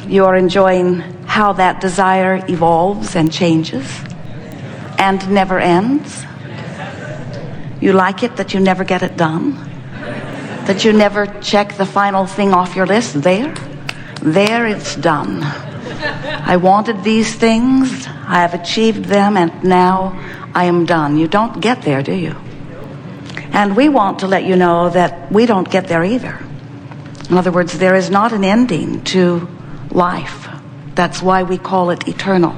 you are enjoying how that desire evolves and changes and never ends? You like it that you never get it done? That you never check the final thing off your list? There it's done. I wanted these things, I have achieved them, and now I am done. You don't get there, do you? And we want to let you know that we don't get there either. In other words, there is not an ending to life. That's why we call it eternal.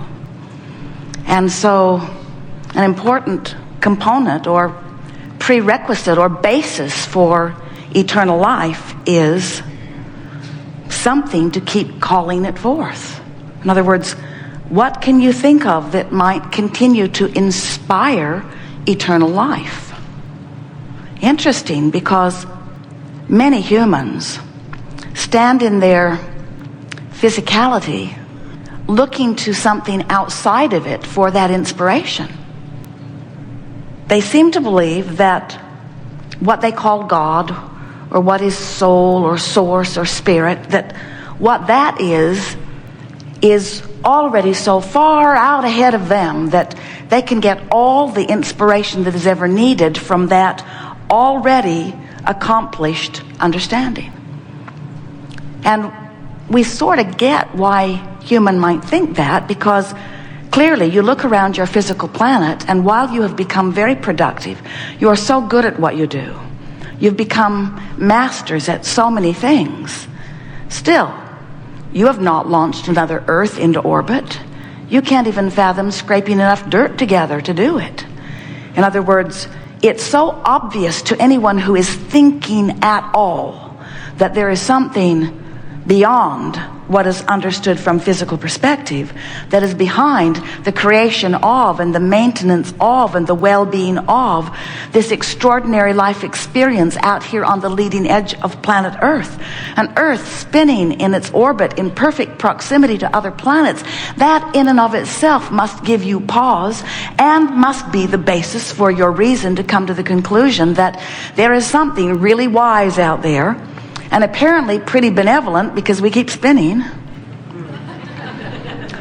And so an important component or prerequisite or basis for eternal life is something to keep calling it forth. In other words, what can you think of that might continue to inspire eternal life? Interesting, because many humans stand in their physicality looking to something outside of it for that inspiration. They seem to believe that what they call God, or what is soul or source or spirit, that what that is already so far out ahead of them that they can get all the inspiration that is ever needed from that already accomplished understanding. And we sort of get why human might think that, because clearly you look around your physical planet, and while you have become very productive, you are so good at what you do, you've become masters at so many things, still you have not launched another Earth into orbit. You can't even fathom scraping enough dirt together to do it. In other words, it's so obvious to anyone who is thinking at all that there is something beyond what is understood from physical perspective that is behind the creation of and the maintenance of and the well-being of this extraordinary life experience out here on the leading edge of planet Earth. An Earth spinning in its orbit in perfect proximity to other planets. That in and of itself must give you pause and must be the basis for your reason to come to the conclusion that there is something really wise out there, and apparently pretty benevolent, because we keep spinning.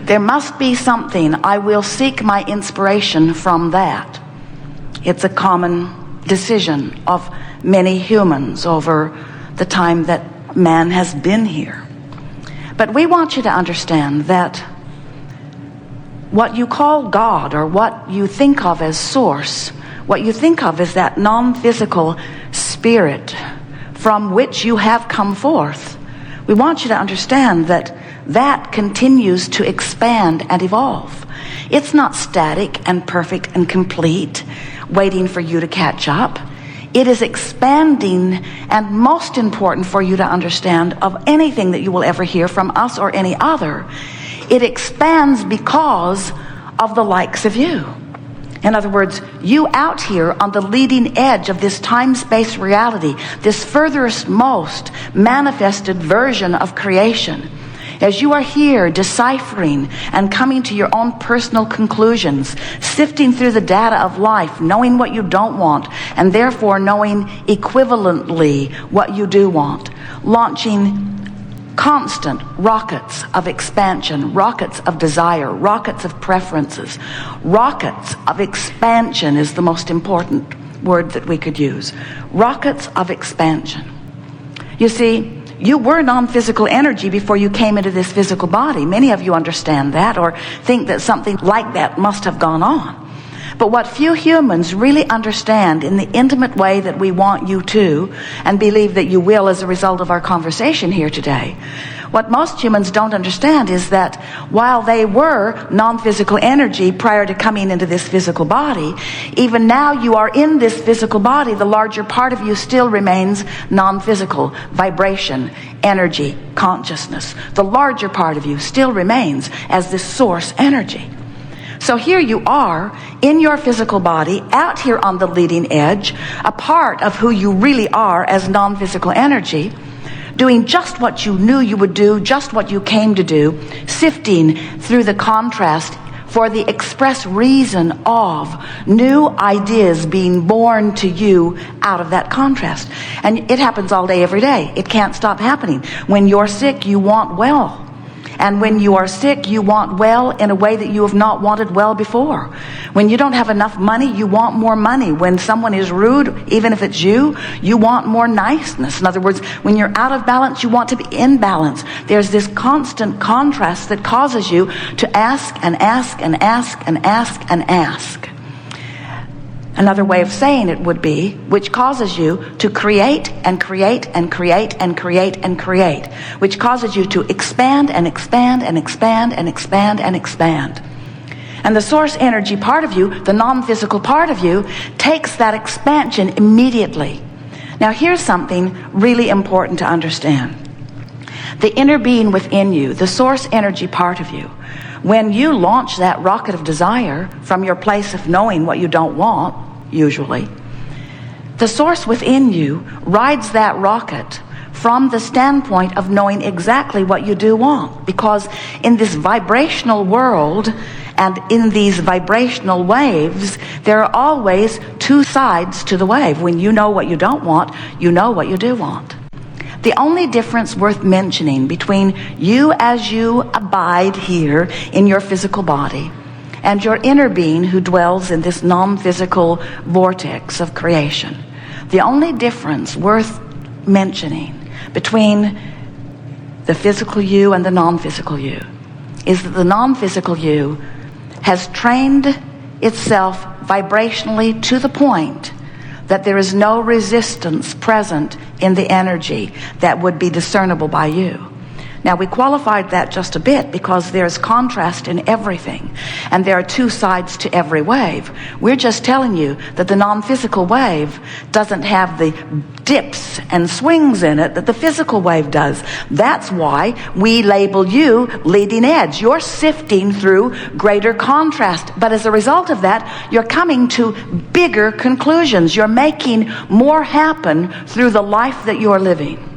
There must be something. I will seek my inspiration from that. It's a common decision of many humans over the time that man has been here. But we want you to understand that what you call God, or what you think of as source, what you think of as that non-physical spirit from which you have come forth, we want you to understand that that continues to expand and evolve. It's not static and perfect and complete, waiting for you to catch up. It is expanding, and most important for you to understand of anything that you will ever hear from us or any other, it expands because of the likes of you. In other words, you out here on the leading edge of this time-space reality, this furthest most manifested version of creation, as you are here deciphering and coming to your own personal conclusions, sifting through the data of life, knowing what you don't want, and therefore knowing equivalently what you do want, launching constant rockets of expansion, rockets of desire, rockets of preferences. Rockets of expansion is the most important word that we could use. Rockets of expansion. You see, you were non-physical energy before you came into this physical body. Many of you understand that, or think that something like that must have gone on. But what few humans really understand in the intimate way that we want you to, and believe that you will as a result of our conversation here today, what most humans don't understand is that while they were non-physical energy prior to coming into this physical body, even now you are in this physical body, the larger part of you still remains non-physical, vibration, energy, consciousness. The larger part of you still remains as this source energy. So here you are in your physical body, out here on the leading edge, a part of who you really are as non-physical energy, doing just what you knew you would do, just what you came to do, sifting through the contrast for the express reason of new ideas being born to you out of that contrast. And it happens all day, every day. It can't stop happening. When you're sick, you want well. And when you are sick, you want well in a way that you have not wanted well before. When you don't have enough money, you want more money. When someone is rude, even if it's you, you want more niceness. In other words, when you're out of balance, you want to be in balance. There's this constant contrast that causes you to ask and ask and ask and ask and ask. Another way of saying it would be, which causes you to create and create and create and create and create, which causes you to expand and expand and expand and expand and expand. And the source energy part of you, the non-physical part of you, takes that expansion immediately. Now here's something really important to understand. The inner being within you, the source energy part of you, when you launch that rocket of desire from your place of knowing what you don't want, usually, the source within you rides that rocket from the standpoint of knowing exactly what you do want. Because in this vibrational world and in these vibrational waves, there are always two sides to the wave. When you know what you don't want, you know what you do want. The only difference worth mentioning between you as you abide here in your physical body and your inner being who dwells in this non-physical vortex of creation, the only difference worth mentioning between the physical you and the non-physical you is that the non-physical you has trained itself vibrationally to the point that there is no resistance present in the energy that would be discernible by you. Now, we qualified that just a bit because there's contrast in everything, and there are two sides to every wave. We're just telling you that the non-physical wave doesn't have the dips and swings in it that the physical wave does. That's why we label you leading edge. You're sifting through greater contrast, but as a result of that, you're coming to bigger conclusions. You're making more happen through the life that you're living.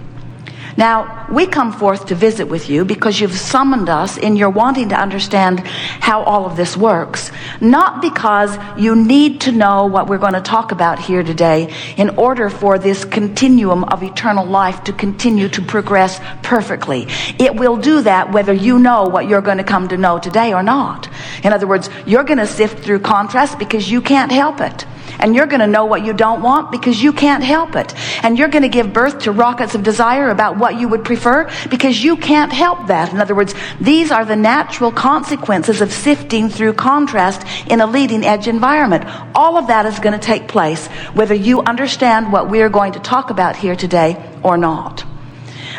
Now, we come forth to visit with you because you've summoned us in your wanting to understand how all of this works. Not because you need to know what we're going to talk about here today in order for this continuum of eternal life to continue to progress perfectly. It will do that whether you know what you're going to come to know today or not. In other words, you're going to sift through contrast because you can't help it. And you're going to know what you don't want because you can't help it. And you're going to give birth to rockets of desire about what you would prefer because you can't help that. In other words, these are the natural consequences of sifting through contrast in a leading edge environment. All of that is going to take place whether you understand what we're going to talk about here today or not.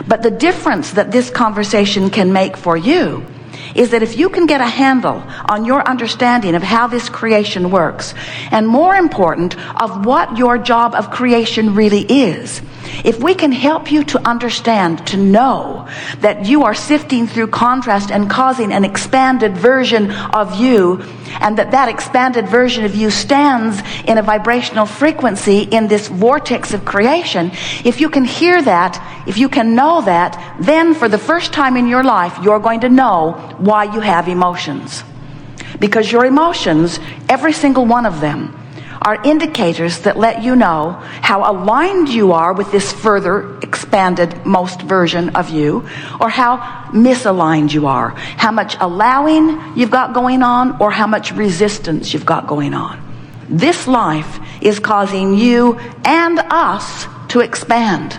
But the difference that this conversation can make for you is that if you can get a handle on your understanding of how this creation works, and more important, of what your job of creation really is, if we can help you to understand, to know that you are sifting through contrast and causing an expanded version of you, and that expanded version of you stands in a vibrational frequency in this vortex of creation, if you can hear that, if you can know that, then for the first time in your life, you're going to know why you have emotions. Because your emotions, every single one of them, are indicators that let you know how aligned you are with this further expanded most version of you, or how misaligned you are, how much allowing you've got going on, or how much resistance you've got going on. This life is causing you and us to expand.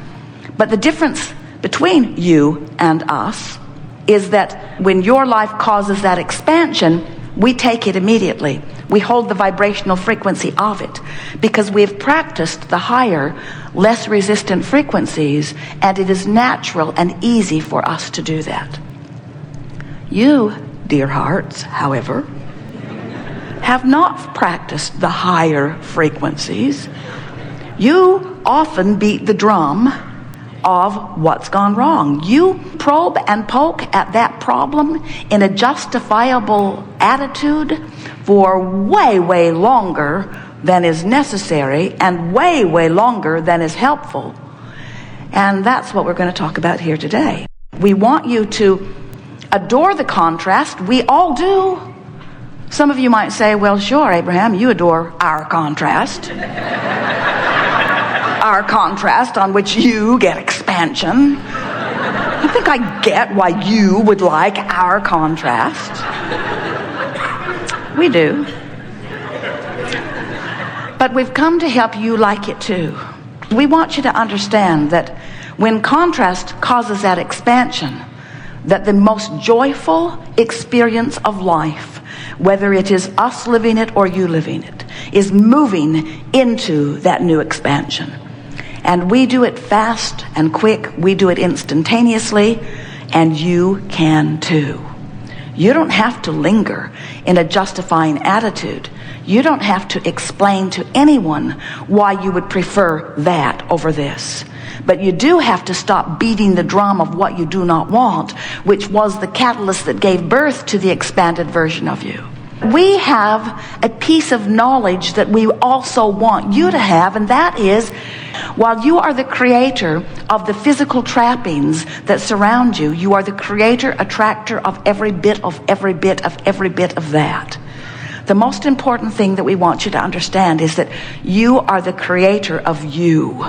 But the difference between you and us is that when your life causes that expansion, we take it immediately. We hold the vibrational frequency of it because we've practiced the higher, less resistant frequencies, and it is natural and easy for us to do that. You, dear hearts, however, have not practiced the higher frequencies. You often beat the drum of what's gone wrong. You probe and poke at that problem in a justifiable attitude for way, way longer than is necessary and way, way longer than is helpful. And that's what we're going to talk about here today. We want you to adore the contrast. We all do. Some of you might say, well, sure, Abraham, you adore our contrast. Our contrast on which you get expansion. I think I get why you would like our contrast. We do. But we've come to help you like it too. We want you to understand that when contrast causes that expansion, that the most joyful experience of life, whether it is us living it or you living it, is moving into that new expansion. And we do it fast and quick. We do it instantaneously, and you can too. You don't have to linger in a justifying attitude. You don't have to explain to anyone why you would prefer that over this. But you do have to stop beating the drum of what you do not want, which was the catalyst that gave birth to the expanded version of you. We have a piece of knowledge that we also want you to have, and that is, while you are the creator of the physical trappings that surround you, you are the creator, attractor of every bit of that. The most important thing that we want you to understand is that you are the creator of you.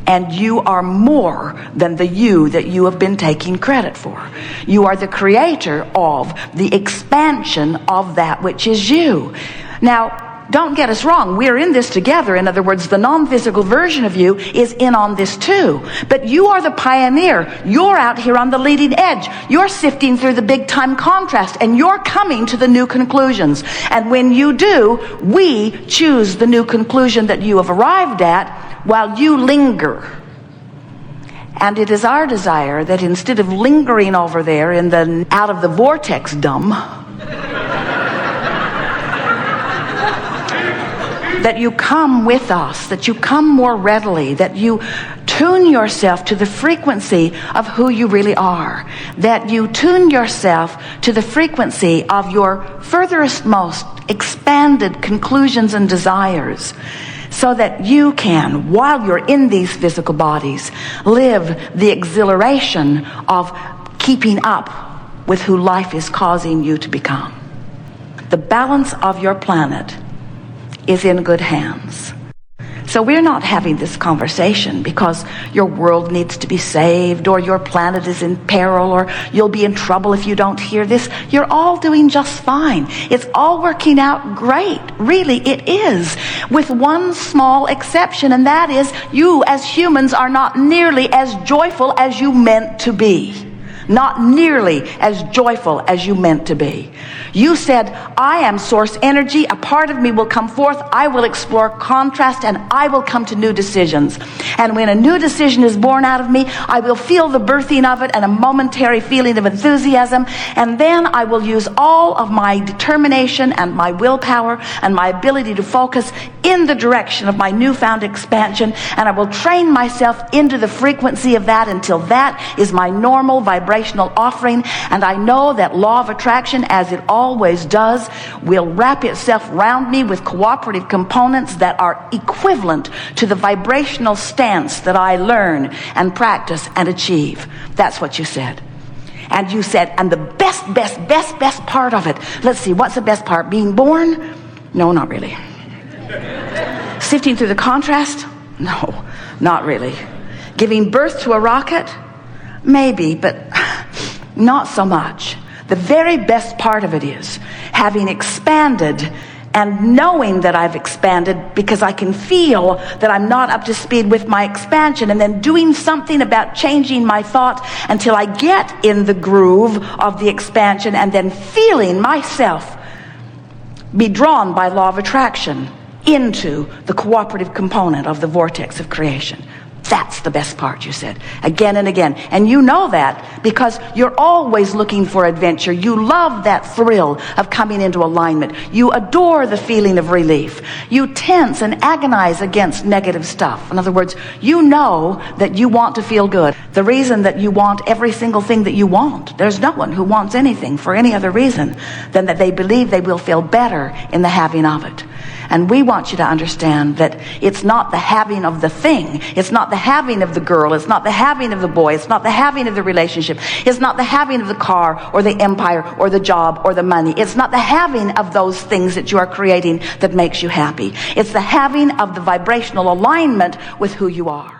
And you are more than the you that you have been taking credit for. You are the creator of the expansion of that which is you. Now, don't get us wrong. We're in this together. In other words, the non-physical version of you is in on this too. But you are the pioneer. You're out here on the leading edge. You're sifting through the big time contrast, and you're coming to the new conclusions. And when you do, we choose the new conclusion that you have arrived at while you linger. And it is our desire that instead of lingering over there in the out of the vortex dumb, that you come with us, that you come more readily, that you tune yourself to the frequency of who you really are, that you tune yourself to the frequency of your furthest, most expanded conclusions and desires, so that you can, while you're in these physical bodies, live the exhilaration of keeping up with who life is causing you to become. The balance of your planet is in good hands. So we're not having this conversation because your world needs to be saved, or your planet is in peril, or you'll be in trouble if you don't hear this. You're all doing just fine. It's all working out great. Really, it is. With one small exception, and that is you as humans are not nearly as joyful as you meant to be. Not nearly as joyful as you meant to be. You said, I am source energy. A part of me will come forth. I will explore contrast, and I will come to new decisions. And when a new decision is born out of me, I will feel the birthing of it and a momentary feeling of enthusiasm. And then I will use all of my determination and my willpower and my ability to focus in the direction of my newfound expansion. And I will train myself into the frequency of that until that is my normal vibrational offering. And I know that law of attraction, as it always does, will wrap itself around me with cooperative components that are equivalent to the vibrational stance that I learn and practice and achieve. That's what you said. And you said, and the best part of it. Let's see, what's the best part? Being born? No, not really. Sifting through the contrast? No, not really. Giving birth to a rocket? Maybe, but not so much. The very best part of it is having expanded and knowing that I've expanded, because I can feel that I'm not up to speed with my expansion, and then doing something about changing my thought until I get in the groove of the expansion, and then feeling myself be drawn by law of attraction into the cooperative component of the vortex of creation. That's the best part, you said, again and again. And you know that because you're always looking for adventure. You love that thrill of coming into alignment. You adore the feeling of relief. You tense and agonize against negative stuff. In other words, you know that you want to feel good. The reason that you want every single thing that you want, there's no one who wants anything for any other reason than that they believe they will feel better in the having of it. And we want you to understand that it's not the having of the thing. It's not the having of the girl. It's not the having of the boy. It's not the having of the relationship. It's not the having of the car or the empire or the job or the money. It's not the having of those things that you are creating that makes you happy. It's the having of the vibrational alignment with who you are.